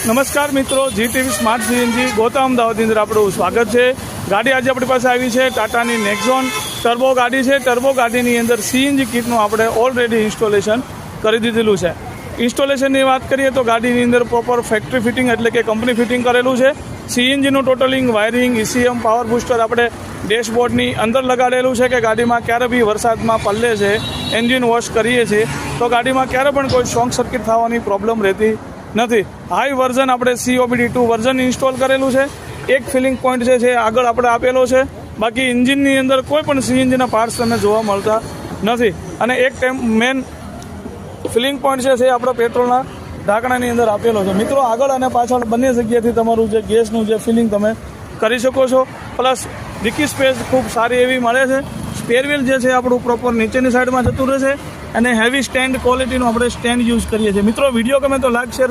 નમસ્કાર મિત્રો, GTV smart CNG ગોતા અમદાવાદની અંદર આપણું સ્વાગત છે. ગાડી આજે આપણી પાસે આવી છે ટાટાની નેક્ઝોન ટર્બો ગાડી છે. ટર્બો ગાડીની અંદર સીએનજી કિટનું આપણે ઓલરેડી ઇન્સ્ટોલેશન કરી દીધેલું છે. ઇન્સ્ટોલેશનની વાત કરીએ તો ગાડીની અંદર પ્રોપર ફેક્ટરી ફિટિંગ એટલે કે કંપની ફિટિંગ કરેલું છે. સીએનજીનું totalling, wiring, ECM, power booster આપણે ડેશબોર્ડની અંદર લગાડેલું છે કે ગાડીમાં ક્યારે બી વરસાદમાં પલ્લે છે, એન્જિન વોશ કરીએ છીએ તો ગાડીમાં ક્યારે પણ કોઈ શોર્ટ સર્કિટ થવાની પ્રોબ્લેમ રહેતી નથી. હાઈ વર્ઝન આપણે COBD2 વર્ઝન ઇન્સ્ટોલ કરેલું છે. એક ફિલિંગ પોઈન્ટ છે આગળ આપણે આપેલો છે. બાકી એન્જિનની અંદર કોઈ પણ સીએનજીના પાર્ટ્સ તમને જોવા મળતા નથી. અને એક મેન ફિલિંગ પોઈન્ટ છે આપણો પેટ્રોલના ઢાંકણાની અંદર આપેલો છે. મિત્રો, આગળ અને પાછળ બંને જગ્યાએથી તમારું જે ગેસનું જે ફિલિંગ તમે કરી શકો છો. પ્લસ ડિકી સ્પેસ ખૂબ સારી એવી મળે છે. સ્પેરવેલ જે છે આપણું પ્રોપર નીચેની સાઈડમાં જતું રહેશે અને હેવી સ્ટેન્ડ ક્વોલિટીનું આપણે સ્ટેન્ડ યુઝ કરીએ છીએ. મિત્રો, વિડીયો ગમે તો લાઈક, શેર